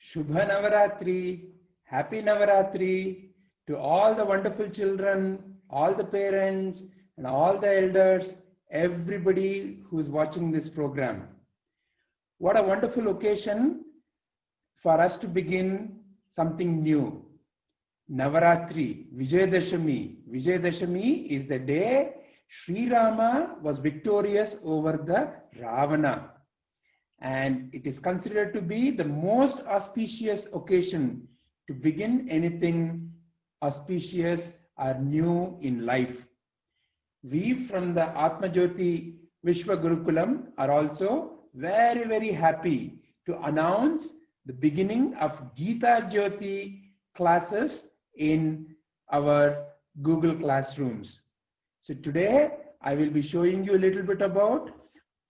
Shubha Navaratri, Happy Navaratri to all the wonderful children, all the parents, and all the elders, everybody who's watching this program. What a wonderful occasion for us to begin something new. Navaratri, Vijayadashami. Vijayadashami is the day Sri Rama was victorious over the Ravana. And it is considered to be the most auspicious occasion to begin anything auspicious or new in life. We from the Atma Jyoti Vishwa Gurukulam are also very, very happy to announce the beginning of Gita Jyoti classes in our Google Classrooms. So today I will be showing you a little bit about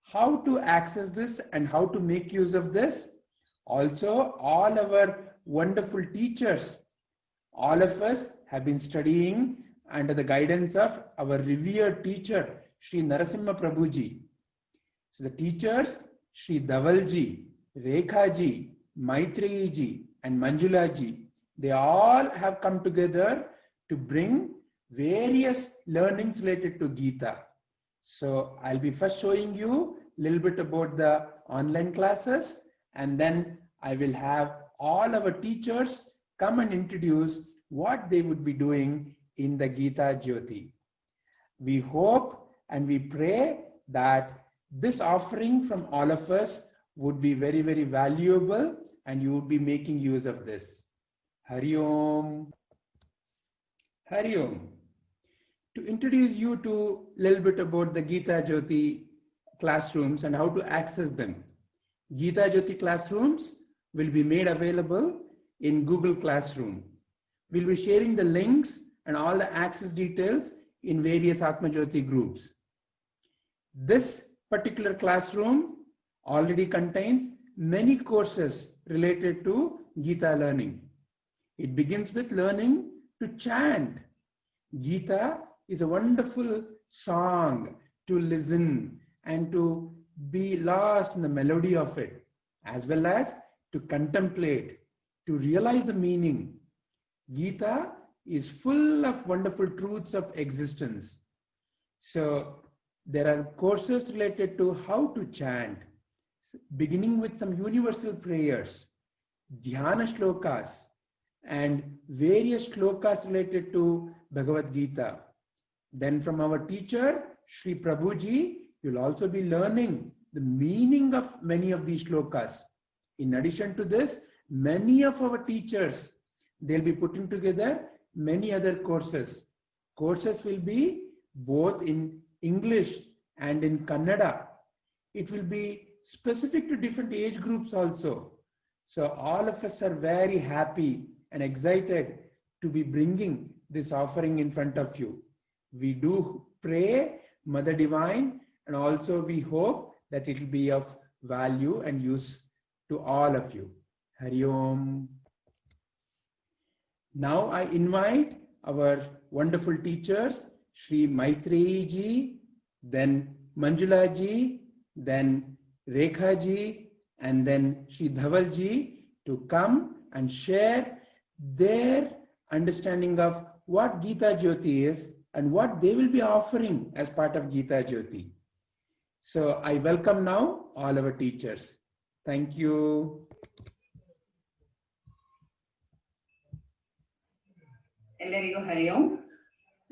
how to access this and how to make use of this. Also, all our wonderful teachers, all of us have been studying under the guidance of our revered teacher, Sri Narasimha Prabhuji. So the teachers, Sri Dhavalji, Rekhaji, Maitreyi and Manjulaji, they all have come together to bring various learnings related to Gita. So I'll be first showing you a little bit about the online classes, and then I will have all our teachers come and introduce what they would be doing in the Gita Jyoti. We hope and we pray that this offering from all of us would be very, very valuable and you would be making use of this. Hari Om. Hari Om. To introduce you to a little bit about the Gita Jyoti classrooms and how to access them. Gita Jyoti classrooms will be made available in Google Classroom. We'll be sharing the links and all the access details in various Atma Jyoti groups. This particular classroom already contains many courses related to Gita learning. It begins with learning to chant. Gita is a wonderful song to listen and to be lost in the melody of it, as well as to contemplate, to realize the meaning. Gita is full of wonderful truths of existence. So there are courses related to how to chant, beginning with some universal prayers, dhyana shlokas, and various shlokas related to Bhagavad Gita. Then from our teacher, Sri Prabhuji, you'll also be learning the meaning of many of these shlokas. In addition to this, many of our teachers, they'll be putting together many other courses. Courses will be both in English and in Kannada. It will be specific to different age groups also. So all of us are very happy and excited to be bringing this offering in front of you. We do pray Mother Divine, and also we hope that it will be of value and use to all of you. Hari Om. Now I invite our wonderful teachers, Sri Maitreyi ji, then Manjula ji, then Rekha ji, and then Sri Dhaval ji to come and share their understanding of what Gita Jyoti is and what they will be offering as part of Gita Jyoti. So I welcome now all our teachers. Thank you. ಎಲ್ಲರಿಗೂ ಹರಿ ಓಂ.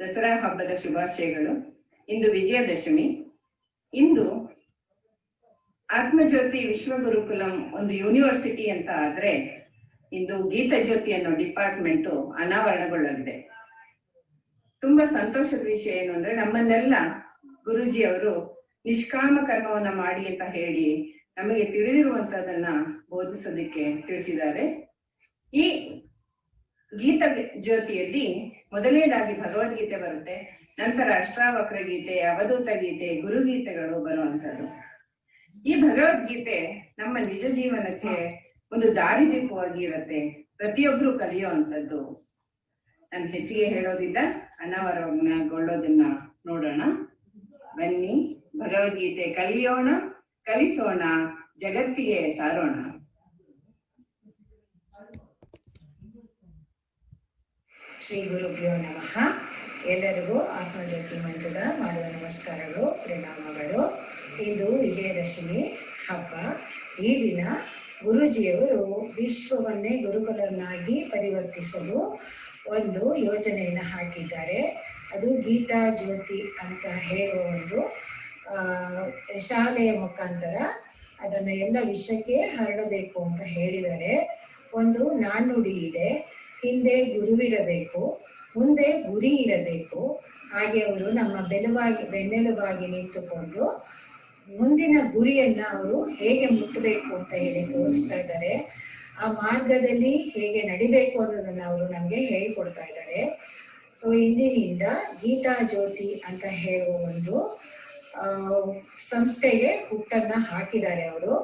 ದಸರಾ ಹಬ್ಬದ ಶುಭಾಶಯಗಳು. ಇಂದು ವಿಜಯದಶಮಿ. ಇಂದು ಆತ್ಮಜ್ಯೋತಿ ವಿಶ್ವಗುರುಕುಲಂ ಒಂದು university ಅಂತ ಆದ್ರೆ ಇಂದು ಗೀತಾ ಜ್ಯೋತಿ ಅನ್ನೋ department ಅನಾವರಣಗೊಳ್ಳಲಿದೆ. ತುಂಬಾ ಸಂತೋಷದ ವಿಷಯ ಏನು ಅಂದ್ರೆ ನಮ್ಮನ್ನೆಲ್ಲ ಗುರುಜಿ ಅವರು ನಿಷ್ಕಾಮ ಕರ್ಮವನ್ನ ಮಾಡಿ ಅಂತ ಹೇಳಿ ನಮಗೆ ತಿಳಿದಿರುವಂತದನ್ನ ಬೋಧಿಸೋದಿಕ್ಕೆ ತಿಳಿಸಿದ್ದಾರೆ. ಈ ಗೀತಾ ಜ್ಯೋತಿಯಲ್ಲಿ ಮೊದಲನೇದಾಗಿ ಭಗವದ್ಗೀತೆ ಬರುತ್ತೆ, ನಂತರ ಅಷ್ಟಾವಕ್ರ ಗೀತೆ, ಅವಧೂತ ಗೀತೆ, ಗುರುಗೀತೆಗಳು ಬರುವಂತದ್ದು. ಈ ಭಗವದ್ಗೀತೆ ನಮ್ಮ ನಿಜ ಜೀವನಕ್ಕೆ ಒಂದು ದಾರಿದೀಪವಾಗಿ ಇರತ್ತೆ, ಪ್ರತಿಯೊಬ್ರು ಕಲಿಯುವಂಥದ್ದು. ನಾನು ಹೆಚ್ಚಿಗೆ ಹೇಳೋದಿಲ್ಲ, ಅನಾವರಣಗೊಳ್ಳೋದನ್ನ ನೋಡೋಣ ಬನ್ನಿ. ಭಗವದ್ಗೀತೆ ಕಲಿಯೋಣ, ಕಲಿಸೋಣ, ಜಗತ್ತಿಗೆ ಸಾರೋಣ. ಶ್ರೀ ಗುರುಭ್ಯೋ ನಮಃ. ಎಲ್ಲರಿಗೂ ಆತ್ಮಜ್ಯೋತಿ ಮಂಜುಳ ಮಾಡುವ ನಮಸ್ಕಾರಗಳು, ಪ್ರಣಾಮಗಳು. ಇಂದು ವಿಜಯದಶಮಿ ಹಬ್ಬ. ಈ ದಿನ ಗುರೂಜಿಯವರು ವಿಶ್ವವನ್ನೇ ಗುರುಕುಲನ್ನಾಗಿ ಪರಿವರ್ತಿಸಲು ಒಂದು ಯೋಜನೆಯನ್ನು ಹಾಕಿದ್ದಾರೆ. ಅದು ಗೀತಾ ಜ್ಯೋತಿ ಅಂತ ಹೇಳುವ ಒಂದು ಶಾಲೆಯ ಮುಖಾಂತರ ಅದನ್ನು ಎಲ್ಲ ವಿಶ್ವಕ್ಕೆ ಹರಡಬೇಕು ಅಂತ ಹೇಳಿದ್ದಾರೆ. ಒಂದು ನಾಣ್ಣುಡಿ ಇದೆ, ಹಿಂದೆ ಗುರುವಿರಬೇಕು, ಮುಂದೆ ಗುರಿ ಇರಬೇಕು. ಹಾಗೆ ಅವರು ನಮ್ಮ ಬೆನ್ನೆಲುಬಾಗಿ ನಿಂತುಕೊಂಡು ಮುಂದಿನ ಗುರಿಯನ್ನ ಅವರು ಹೇಗೆ ಮುಟ್ಟಬೇಕು ಅಂತ ಹೇಳಿ ತೋರಿಸ್ತಾ ಇದ್ದಾರೆ. ಆ ಮಾರ್ಗದಲ್ಲಿ ಹೇಗೆ ನಡಿಬೇಕು ಅನ್ನೋದನ್ನ ಅವರು ನಮ್ಗೆ ಹೇಳಿಕೊಡ್ತಾ ಇದ್ದಾರೆ. ಸೊ ಇಂದಿನಿಂದ ಗೀತಾ ಜ್ಯೋತಿ ಅಂತ ಹೇಳುವ ಒಂದು ಸಂಸ್ಥೆಗೆ ಹುಟ್ಟನ್ನ ಹಾಕಿದ್ದಾರೆ ಅವರು.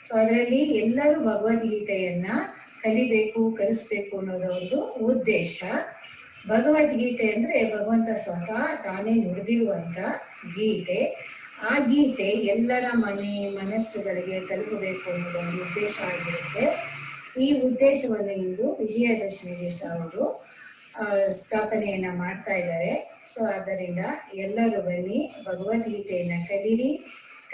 ಸೊ ಅದರಲ್ಲಿ ಎಲ್ಲರೂ ಭಗವದ್ಗೀತೆಯನ್ನ ಕಲಿಸ್ಬೇಕು ಅನ್ನೋದು ಅವ್ರದ್ದು ಉದ್ದೇಶ. ಭಗವದ್ಗೀತೆ ಅಂದ್ರೆ ಭಗವಂತ ಸ್ವತಃ ತಾನೇ ನುಡಿದಿರುವಂತ ಗೀತೆ. ಆ ಗೀತೆ ಎಲ್ಲರ ಮನಸ್ಸುಗಳಿಗೆ ತಲುಪಬೇಕು ಅನ್ನೋದು ಒಂದು ಉದ್ದೇಶ ಆಗಿರುತ್ತೆ. ಈ ಉದ್ದೇಶವನ್ನು ಇಂದು ವಿಜಯದಶಮಿ ದಿವಸ ಅವರು ಸ್ಥಾಪನೆಯನ್ನ ಮಾಡ್ತಾ ಇದ್ದಾರೆ. ಸೊ ಆದ್ದರಿಂದ ಎಲ್ಲರೂ ಬನ್ನಿ, ಭಗವದ್ಗೀತೆಯನ್ನ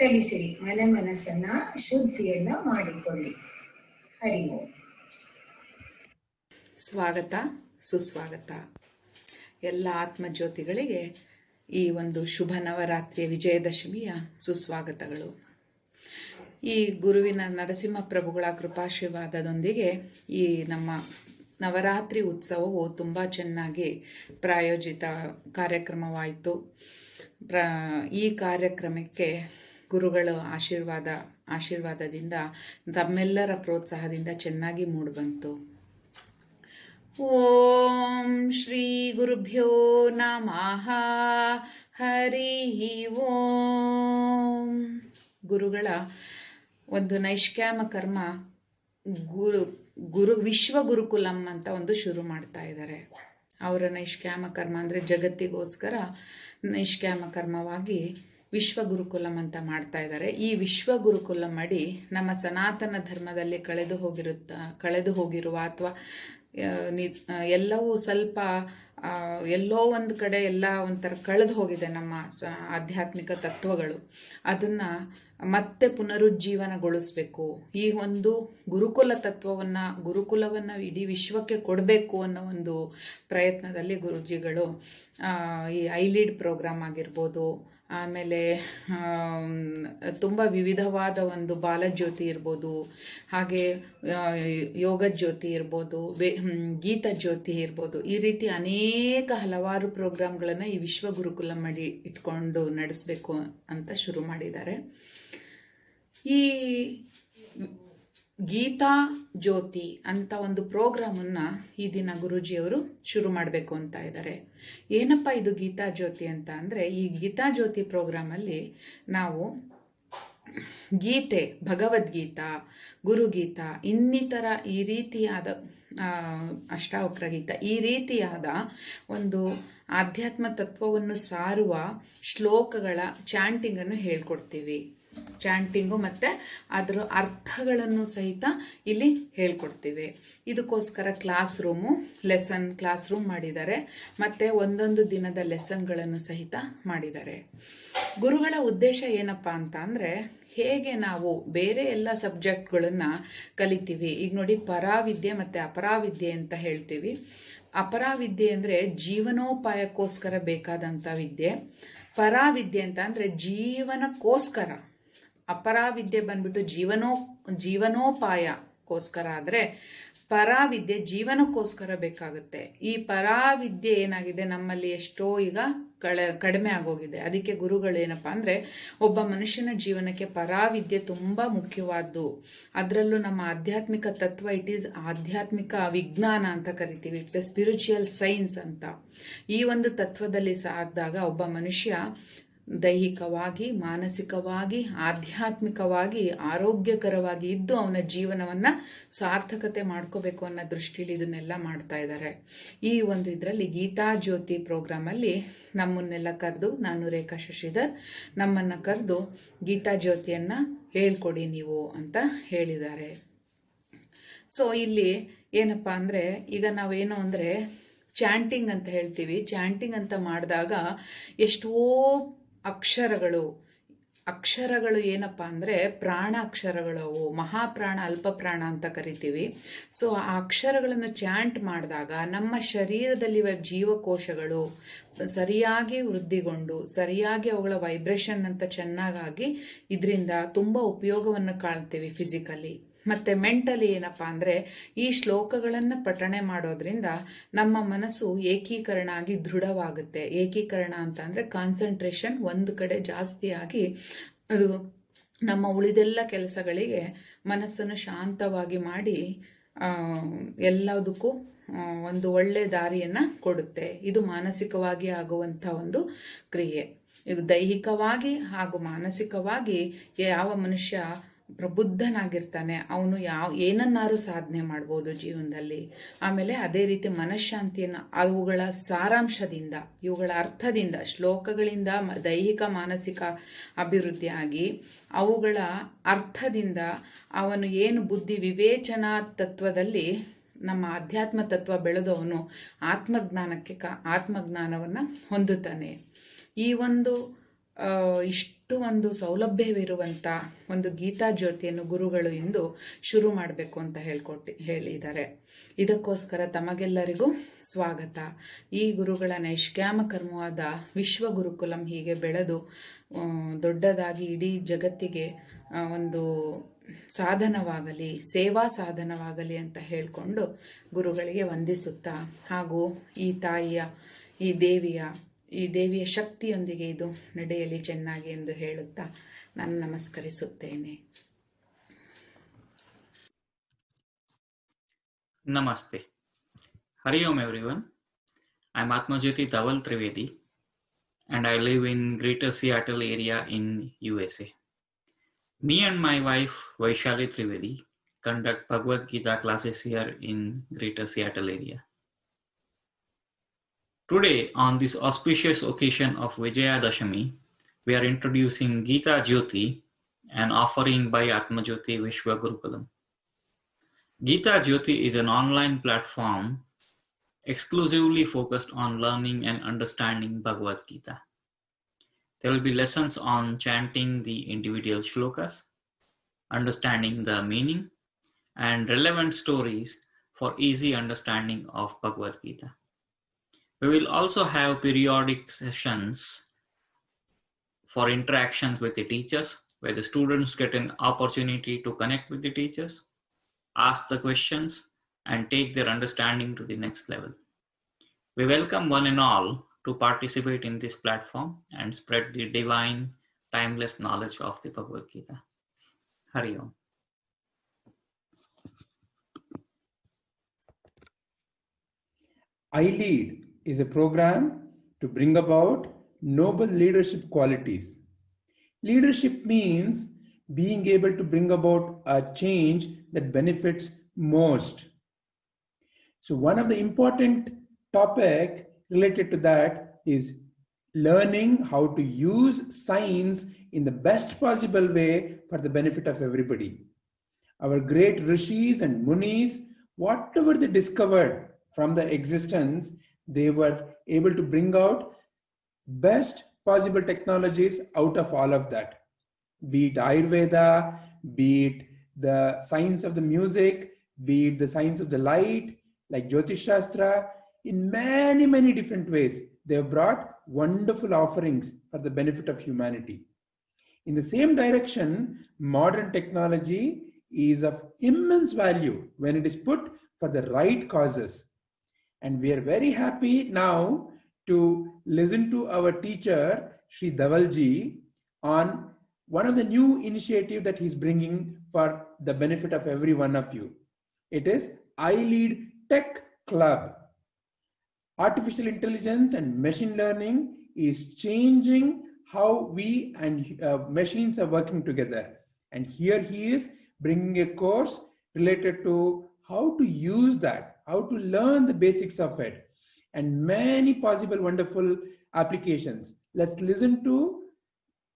ಕಲಿಸಿರಿ, ಮನಸ್ಸನ್ನ ಶುದ್ಧಿಯನ್ನ ಮಾಡಿಕೊಳ್ಳಿ. ಹರಿ ಓಂ. ಸ್ವಾಗತ, ಸುಸ್ವಾಗತ. ಎಲ್ಲ ಆತ್ಮಜ್ಯೋತಿಗಳಿಗೆ ಈ ಒಂದು ಶುಭ ನವರಾತ್ರಿಯ ವಿಜಯದಶಮಿಯ ಸುಸ್ವಾಗತಗಳು. ಈ ಗುರುವಿನ ನರಸಿಂಹ ಪ್ರಭುಗಳ ಕೃಪಾಶೀರ್ವಾದದೊಂದಿಗೆ ಈ ನಮ್ಮ ನವರಾತ್ರಿ ಉತ್ಸವವು ತುಂಬ ಚೆನ್ನಾಗಿ ಪ್ರಾಯೋಜಿತ ಕಾರ್ಯಕ್ರಮವಾಯಿತು. ಈ ಕಾರ್ಯಕ್ರಮಕ್ಕೆ ಗುರುಗಳ ಆಶೀರ್ವಾದದಿಂದ ತಮ್ಮೆಲ್ಲರ ಪ್ರೋತ್ಸಾಹದಿಂದ ಚೆನ್ನಾಗಿ ಮೂಡಿಬಂತು. ಓಂ ಶ್ರೀ ಗುರುಭ್ಯೋ ನಮಃ. ಹರಿ ಓಂ. ಗುರುಗಳ ಒಂದು ನೈಷ್ಕ್ಯಾಮ ಕರ್ಮ ವಿಶ್ವ ಗುರುಕುಲಂ ಅಂತ ಒಂದು ಶುರು ಮಾಡ್ತಾ ಇದ್ದಾರೆ. ಅವರ ನೈಷ್ಕ್ಯಾಮ ಕರ್ಮ ಅಂದರೆ ಜಗತ್ತಿಗೋಸ್ಕರ ನೈಷ್ಕ್ಯಾಮ ಕರ್ಮವಾಗಿ ವಿಶ್ವ ಗುರುಕುಲಂ ಅಂತ ಮಾಡ್ತಾ ಇದ್ದಾರೆ. ಈ ವಿಶ್ವ ಗುರುಕುಲಂ ಅಡಿ ನಮ್ಮ ಸನಾತನ ಧರ್ಮದಲ್ಲಿ ಕಳೆದು ಹೋಗಿರುವ ಅಥವಾ ಎಲ್ಲವೂ ಸ್ವಲ್ಪ ಎಲ್ಲೋ ಒಂದು ಕಡೆ ಎಲ್ಲ ಒಂಥರ ಕಳೆದು ಹೋಗಿದೆ ನಮ್ಮ ಆಧ್ಯಾತ್ಮಿಕ ತತ್ವಗಳು. ಅದನ್ನ ಮತ್ತೆ ಪುನರುಜ್ಜೀವನಗೊಳಿಸ್ಬೇಕು. ಈ ಒಂದು ಗುರುಕುಲವನ್ನ ಇಡೀ ವಿಶ್ವಕ್ಕೆ ಕೊಡಬೇಕು ಅನ್ನೋ ಒಂದು ಪ್ರಯತ್ನದಲ್ಲಿ ಗುರುಜಿಗಳು ಈ ಐಲೀಡ್ ಪ್ರೋಗ್ರಾಮ್ ಆಗಿರ್ಬೋದು, ಆಮೇಲೆ ತುಂಬ ವಿವಿಧವಾದ ಒಂದು ಬಾಲಜ್ಯೋತಿ ಇರ್ಬೋದು, ಹಾಗೆ ಯೋಗ ಜ್ಯೋತಿ ಇರ್ಬೋದು, ಗೀತಾ ಜ್ಯೋತಿ ಇರ್ಬೋದು, ಈ ರೀತಿ ಹಲವಾರು ಪ್ರೋಗ್ರಾಮ್ಗಳನ್ನು ಈ ವಿಶ್ವ ಗುರುಕುಲಂ ಅಡಿ ಇಟ್ಕೊಂಡು ನಡೆಸಬೇಕು ಅಂತ ಶುರು ಮಾಡಿದ್ದಾರೆ. ಈ ಗೀತಾ ಜ್ಯೋತಿ ಅಂತ ಒಂದು ಪ್ರೋಗ್ರಾಮನ್ನು ಈ ದಿನ ಗುರೂಜಿಯವರು ಶುರು ಮಾಡಬೇಕು ಅಂತ ಇದ್ದಾರೆ. ಏನಪ್ಪ ಇದು ಗೀತಾ ಜ್ಯೋತಿ ಅಂತ ಅಂದರೆ, ಈ ಗೀತಾ ಜ್ಯೋತಿ ಪ್ರೋಗ್ರಾಮಲ್ಲಿ ನಾವು ಗೀತೆ, ಭಗವದ್ಗೀತಾ, ಗುರುಗೀತಾ, ಇನ್ನಿತರ ಈ ರೀತಿಯಾದ ಅಷ್ಟಾವಕ್ರ ಗೀತಾ, ಈ ರೀತಿಯಾದ ಒಂದು ಆಧ್ಯಾತ್ಮ ತತ್ವವನ್ನು ಸಾರುವ ಶ್ಲೋಕಗಳ ಚಾಂಟಿಂಗನ್ನು ಹೇಳ್ಕೊಡ್ತೀವಿ. ಚಾಂಟಿಂಗು ಮತ್ತು ಅದರ ಅರ್ಥಗಳನ್ನು ಸಹಿತ ಇಲ್ಲಿ ಹೇಳ್ಕೊಡ್ತೀವಿ. ಇದಕ್ಕೋಸ್ಕರ ಕ್ಲಾಸ್ ರೂಮ್ ಮಾಡಿದ್ದಾರೆ, ಮತ್ತು ಒಂದೊಂದು ದಿನದ ಲೆಸನ್ಗಳನ್ನು ಸಹಿತ ಮಾಡಿದ್ದಾರೆ. ಗುರುಗಳ ಉದ್ದೇಶ ಏನಪ್ಪ ಅಂತ ಅಂದರೆ, ಹೇಗೆ ನಾವು ಬೇರೆ ಎಲ್ಲ ಸಬ್ಜೆಕ್ಟ್ಗಳನ್ನು ಕಲಿತೀವಿ. ಈಗ ನೋಡಿ, ಪರಾವಿದ್ಯೆ ಮತ್ತು ಅಪರಾವಿದ್ಯೆ ಅಂತ ಹೇಳ್ತೀವಿ. ಅಪರಾವಿದ್ಯೆ ಅಂದರೆ ಜೀವನೋಪಾಯಕ್ಕೋಸ್ಕರ ಬೇಕಾದಂಥ ವಿದ್ಯೆ. ಪರಾವಿದ್ಯೆ ಅಂತ ಅಂದರೆ ಜೀವನಕ್ಕೋಸ್ಕರ. ಅಪರಾವಿದ್ಯೆ ಬಂದ್ಬಿಟ್ಟು ಜೀವನೋಪಾಯಕ್ಕೋಸ್ಕರ ಆದರೆ ಪರಾವಿದ್ಯೆ ಜೀವನಕ್ಕೋಸ್ಕರ ಬೇಕಾಗುತ್ತೆ. ಈ ಪರಾವಿದ್ಯೆ ಏನಾಗಿದೆ, ನಮ್ಮಲ್ಲಿ ಎಷ್ಟೋ ಈಗ ಕಡಿಮೆ ಆಗೋಗಿದೆ. ಅದಕ್ಕೆ ಗುರುಗಳು ಏನಪ್ಪ ಅಂದರೆ, ಒಬ್ಬ ಮನುಷ್ಯನ ಜೀವನಕ್ಕೆ ಪರಾವಿದ್ಯೆ ತುಂಬ ಮುಖ್ಯವಾದ್ದು. ಅದರಲ್ಲೂ ನಮ್ಮ ಆಧ್ಯಾತ್ಮಿಕ ತತ್ವ, ಇಟ್ ಈಸ್ ಆಧ್ಯಾತ್ಮಿಕ ವಿಜ್ಞಾನ ಅಂತ ಕರಿತೀವಿ. ಇಟ್ಸ್ ಎ ಸ್ಪಿರಿಚುವಲ್ ಸೈನ್ಸ್ ಅಂತ. ಈ ಒಂದು ತತ್ವದಲ್ಲಿ ಸಾಗಿದಾಗ ಒಬ್ಬ ಮನುಷ್ಯ ದೈಹಿಕವಾಗಿ, ಮಾನಸಿಕವಾಗಿ, ಆಧ್ಯಾತ್ಮಿಕವಾಗಿ ಆರೋಗ್ಯಕರವಾಗಿ ಇದ್ದು ಅವನ ಜೀವನವನ್ನು ಸಾರ್ಥಕತೆ ಮಾಡ್ಕೋಬೇಕು ಅನ್ನೋ ದೃಷ್ಟಿಲಿ ಇದನ್ನೆಲ್ಲ ಮಾಡ್ತಾ ಇದ್ದಾರೆ. ಈ ಒಂದು ಇದರಲ್ಲಿ ಗೀತಾ ಜ್ಯೋತಿ ಪ್ರೋಗ್ರಾಮಲ್ಲಿ ನಮ್ಮನ್ನೆಲ್ಲ ಕರೆದು, ನಾನು ರೇಖಾ ಶಶಿಧರ್, ನಮ್ಮನ್ನು ಕರೆದು ಗೀತಾ ಜ್ಯೋತಿಯನ್ನು ಹೇಳ್ಕೊಡಿ ನೀವು ಅಂತ ಹೇಳಿದ್ದಾರೆ. ಸೊ ಇಲ್ಲಿ ಏನಪ್ಪ ಅಂದರೆ, ಈಗ ನಾವೇನು ಅಂದರೆ ಚಾಂಟಿಂಗ್ ಅಂತ ಹೇಳ್ತೀವಿ. ಚಾಂಟಿಂಗ್ ಅಂತ ಮಾಡಿದಾಗ ಎಷ್ಟೋ ಅಕ್ಷರಗಳು ಏನಪ್ಪ ಅಂದರೆ ಪ್ರಾಣ ಅಕ್ಷರಗಳು, ಅವು ಮಹಾಪ್ರಾಣ ಅಲ್ಪ ಪ್ರಾಣ ಅಂತ ಕರಿತೀವಿ. ಸೊ ಆ ಅಕ್ಷರಗಳನ್ನು ಚಾಂಟ್ ಮಾಡಿದಾಗ ನಮ್ಮ ಶರೀರದಲ್ಲಿರುವ ಜೀವಕೋಶಗಳು ಸರಿಯಾಗಿ ವೃದ್ಧಿಗೊಂಡು ಸರಿಯಾಗಿ ಅವುಗಳ ವೈಬ್ರೇಷನ್ ಅಂತ ಚೆನ್ನಾಗಿ ಇದರಿಂದ ತುಂಬ ಉಪಯೋಗವನ್ನು ಕಾಣ್ತೀವಿ ಫಿಸಿಕಲಿ. ಮತ್ತು ಮೆಂಟಲಿ ಏನಪ್ಪ ಅಂದರೆ ಈ ಶ್ಲೋಕಗಳನ್ನು ಪಠಣೆ ಮಾಡೋದ್ರಿಂದ ನಮ್ಮ ಮನಸ್ಸು ಏಕೀಕರಣ ಆಗಿ ದೃಢವಾಗುತ್ತೆ. ಏಕೀಕರಣ ಅಂತ ಅಂದರೆ ಕಾನ್ಸಂಟ್ರೇಷನ್ ಒಂದು ಕಡೆ ಜಾಸ್ತಿ ಆಗಿ ಅದು ನಮ್ಮ ಉಳಿದೆಲ್ಲ ಕೆಲಸಗಳಿಗೆ ಮನಸ್ಸನ್ನು ಶಾಂತವಾಗಿ ಮಾಡಿ ಎಲ್ಲದಕ್ಕೂ ಒಂದು ಒಳ್ಳೆ ದಾರಿಯನ್ನು ಕೊಡುತ್ತೆ. ಇದು ಮಾನಸಿಕವಾಗಿ ಆಗುವಂಥ ಒಂದು ಕ್ರಿಯೆ. ಇದು ದೈಹಿಕವಾಗಿ ಹಾಗೂ ಮಾನಸಿಕವಾಗಿ ಯಾವ ಮನುಷ್ಯ ಪ್ರಬುದ್ಧನಾಗಿರ್ತಾನೆ ಅವನು ಏನನ್ನಾರು ಸಾಧನೆ ಮಾಡ್ಬೋದು ಜೀವನದಲ್ಲಿ. ಆಮೇಲೆ ಅದೇ ರೀತಿ ಮನಃಶಾಂತಿಯನ್ನು ಅವುಗಳ ಸಾರಾಂಶದಿಂದ, ಇವುಗಳ ಅರ್ಥದಿಂದ, ಶ್ಲೋಕಗಳಿಂದ ದೈಹಿಕ ಮಾನಸಿಕ ಅಭಿವೃದ್ಧಿಯಾಗಿ ಅವುಗಳ ಅರ್ಥದಿಂದ ಅವನು ಏನು ಬುದ್ಧಿ ವಿವೇಚನಾ ತತ್ವದಲ್ಲಿ ನಮ್ಮ ಆಧ್ಯಾತ್ಮ ತತ್ವ ಬೆಳೆದವನು ಆತ್ಮಜ್ಞಾನವನ್ನು ಹೊಂದುತ್ತಾನೆ. ಈ ಒಂದು ಇಷ್ಟು ಒಂದು ಸೌಲಭ್ಯವಿರುವಂಥ ಒಂದು ಗೀತಾ ಜ್ಯೋತಿಯನ್ನು ಗುರುಗಳು ಇಂದು ಶುರು ಮಾಡಬೇಕು ಅಂತ ಹೇಳಿದ್ದಾರೆ. ಇದಕ್ಕೋಸ್ಕರ ತಮಗೆಲ್ಲರಿಗೂ ಸ್ವಾಗತ. ಈ ಗುರುಗಳ ನೈಷ್ಕ್ಯಾಮ ಕರ್ಮವಾದ ವಿಶ್ವ ಗುರುಕುಲಂ ಹೀಗೆ ಬೆಳೆದು ದೊಡ್ಡದಾಗಿ ಇಡೀ ಜಗತ್ತಿಗೆ ಒಂದು ಸಾಧನವಾಗಲಿ, ಸೇವಾ ಸಾಧನವಾಗಲಿ ಅಂತ ಹೇಳಿಕೊಂಡು ಗುರುಗಳಿಗೆ ವಂದಿಸುತ್ತಾ, ಹಾಗೂ ಈ ತಾಯಿಯ ಈ ದೇವಿಯ ಶಕ್ತಿಯೊಂದಿಗೆ ಇದು ನಡೆಯಲಿ ಚೆನ್ನಾಗಿ ಎಂದು ಹೇಳುತ್ತಾ ನಾನು ನಮಸ್ಕರಿಸುತ್ತೇನೆ. Namaste. Hari Om everyone. I'm Atmajyoti Dhaval Trivedi and I live in Greater Seattle area in USA. Me and my wife Vaishali Trivedi conduct Bhagavad Gita classes here in Greater Seattle area. Today, on this auspicious occasion of Vijayadashami, we are introducing Gita Jyoti, an offering by Atmajyoti Vishwa Gurukulam. Gita Jyoti is an online platform exclusively focused on learning and understanding Bhagavad Gita. There will be lessons on chanting the individual shlokas, understanding the meaning, and relevant stories for easy understanding of Bhagavad Gita. We will also have periodic sessions for interactions with the teachers, where the students get an opportunity to connect with the teachers, ask the questions, and take their understanding to the next level. We welcome one and all to participate in this platform and spread the divine, timeless knowledge of the Bhagavad Gita. Hari Om. I Lead is a program to bring about noble leadership qualities. Leadership means being able to bring about a change that benefits most. So one of the important topic related to that is learning how to use science in the best possible way for the benefit of everybody. Our great rishis and munis, whatever they discovered from the existence, they were able to bring out best possible technologies out of all of that. Be it Ayurveda, be it the science of the music, be it the science of the light, like Jyotish Shastra, in many, many different ways. They have brought wonderful offerings for the benefit of humanity. In the same direction, modern technology is of immense value when it is put for the right causes. And we are very happy now to listen to our teacher, Sri Dhavalji, on one of the new initiatives that he's bringing for the benefit of every one of you. It is I Lead Tech Club. Artificial intelligence and machine learning is changing how we and machines are working together. And here he is bringing a course related to how to use that, how to learn the basics of it, and many possible wonderful applications. Let's listen to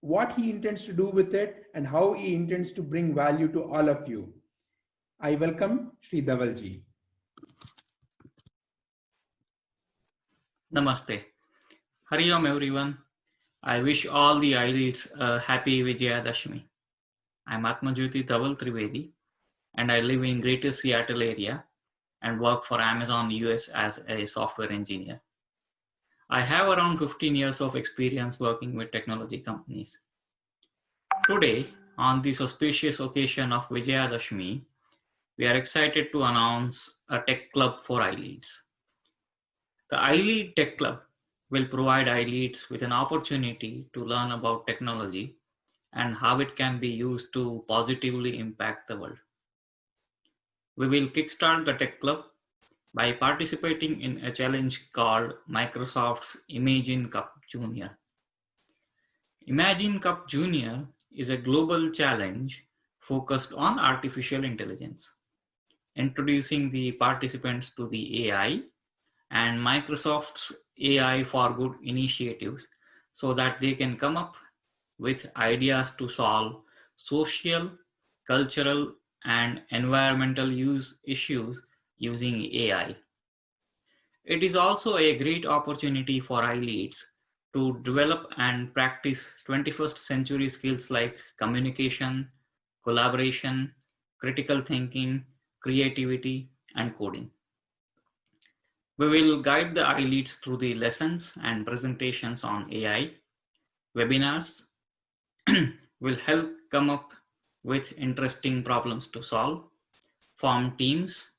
what he intends to do with it and how he intends to bring value to all of you. I welcome Sri Dhavalji. Namaste. Hari Om everyone. I wish all the iLeads a happy Vijayadashami. I'm Atmajyoti Dhaval Trivedi and I live in Greater Seattle area and work for Amazon US as a software engineer. I have around 15 years of experience working with technology companies. Today, on this auspicious occasion of Vijayadashami, we are excited to announce a tech club for iLeads. The iLead Tech Club will provide iLeads with an opportunity to learn about technology and how it can be used to positively impact the world. We will kickstart the Tech Club by participating in a challenge called Microsoft's Imagine Cup Junior. Imagine Cup Junior is a global challenge focused on artificial intelligence, introducing the participants to the AI and Microsoft's AI for Good initiatives so that they can come up with ideas to solve social, cultural, and environmental issues using AI. It is also a great opportunity for iLeads to develop and practice 21st century skills like communication, collaboration, critical thinking, creativity, and coding. We will guide the iLeads through the lessons and presentations on AI. Webinars will help come up with interesting problems to solve, form teams,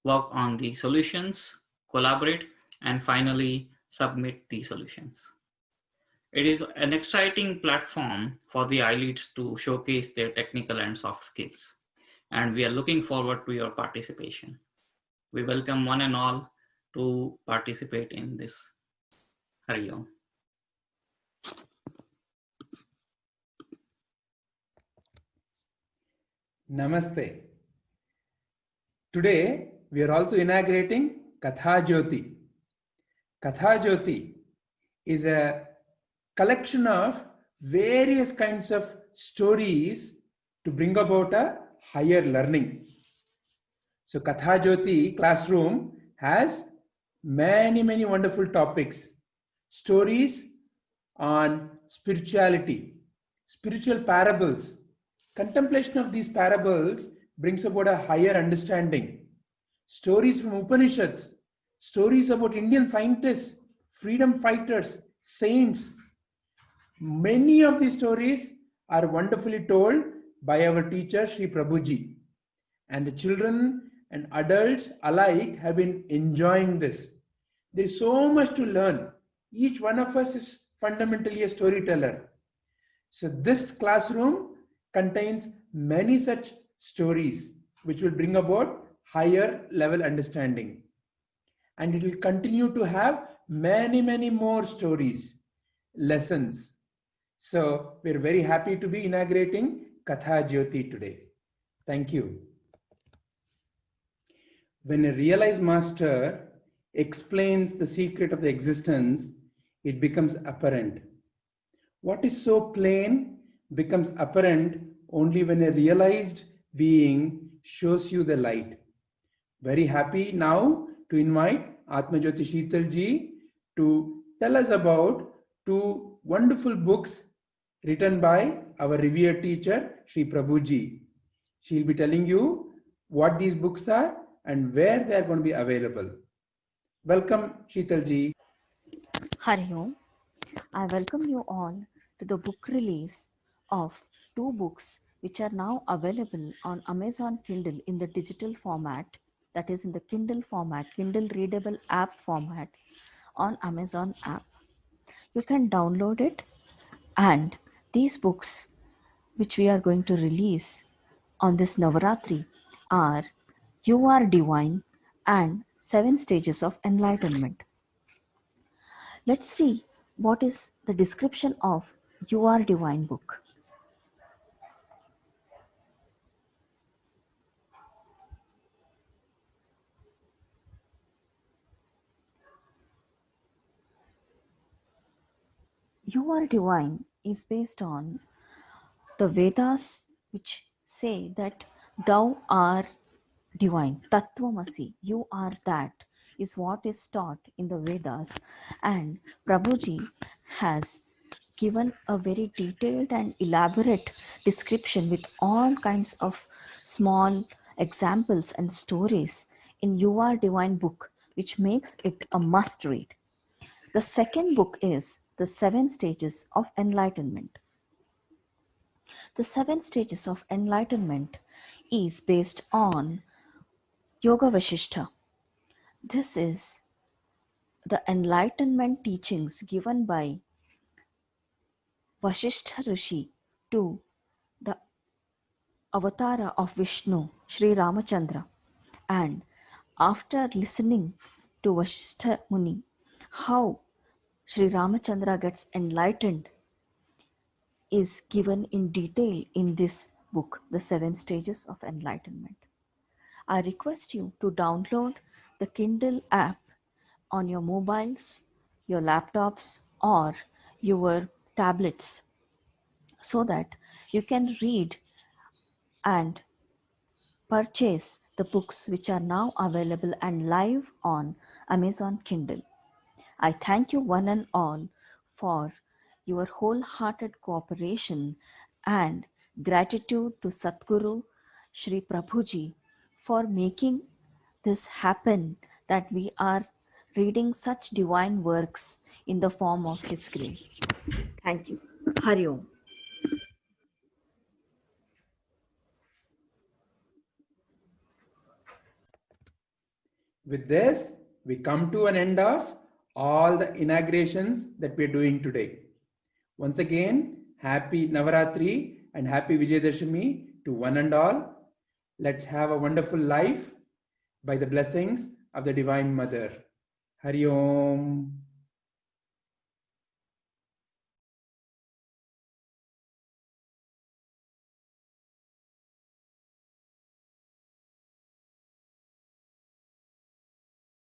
work on the solutions, collaborate, and finally submit the solutions. It is an exciting platform for the iLeads to showcase their technical and soft skills, and we are looking forward to your participation. We welcome one and all to participate in this. Hari Om. Namaste. Today, we are also inaugurating Katha Jyoti. Katha Jyoti is a collection of various kinds of stories to bring about a higher learning. So Katha Jyoti classroom has many wonderful topics. Stories on spirituality, spiritual parables. Contemplation of these parables brings about a higher understanding. Stories from Upanishads, stories about Indian scientists, freedom fighters, saints. Many of these stories are wonderfully told by our teacher Sri Prabhuji. And the children and adults alike have been enjoying this. There is so much to learn. Each one of us is fundamentally a storyteller. So this classroom contains many such stories which will bring about higher level understanding. And it will continue to have many more stories, lessons. So we're very happy to be inaugurating Katha Jyoti today. Thank you. When a realized master explains the secret of the existence, it becomes apparent. What is so plain becomes apparent only when a realized being shows you the light. Very happy now to invite Atmajyoti Sheetal ji to tell us about two wonderful books written by our revered teacher, Sri Prabhuji. She'll be telling you what these books are and where they are going to be available. Welcome, Sheetal ji. Hari Om. I welcome you all to the book release of two books which are now available on Amazon Kindle in the digital format, that is in the Kindle format, Kindle readable app format on Amazon app. You can download it, and these books which we are going to release on this Navaratri are You Are Divine and 7 Stages of Enlightenment. Let's see what is the description of You Are Divine book. You Are Divine is based on the Vedas, which say that thou art divine, Tattvamasi, you are that. is what is taught in the Vedas, and Prabhuji has given a very detailed and elaborate description with all kinds of small examples and stories in You Are Divine book, which makes it a must read. The second book is The 7 Stages of Enlightenment. The 7 Stages of Enlightenment is based on Yoga Vasishtha. This is the enlightenment teachings given by Vasishtha Rishi to the avatara of Vishnu, Sri Ramachandra. And after listening to Vasishtha Muni, how Sri Ramachandra gets enlightened is given in detail in this book, The 7 Stages of Enlightenment. I request you to download the Kindle app on your mobiles, your laptops, or your tablets so that you can read and purchase the books which are now available and live on Amazon Kindle. I thank you one and all for your wholehearted cooperation and gratitude to Satguru Sri Prabhuji for making this happen, that we are reading such divine works in the form of His grace. Thank you. Hari Om. With this, we come to an end of all the inaugurations that we're doing today. Once again, happy Navaratri and happy Vijayadashami to one and all. Let's have a wonderful life by the blessings of the Divine Mother. Hari Om.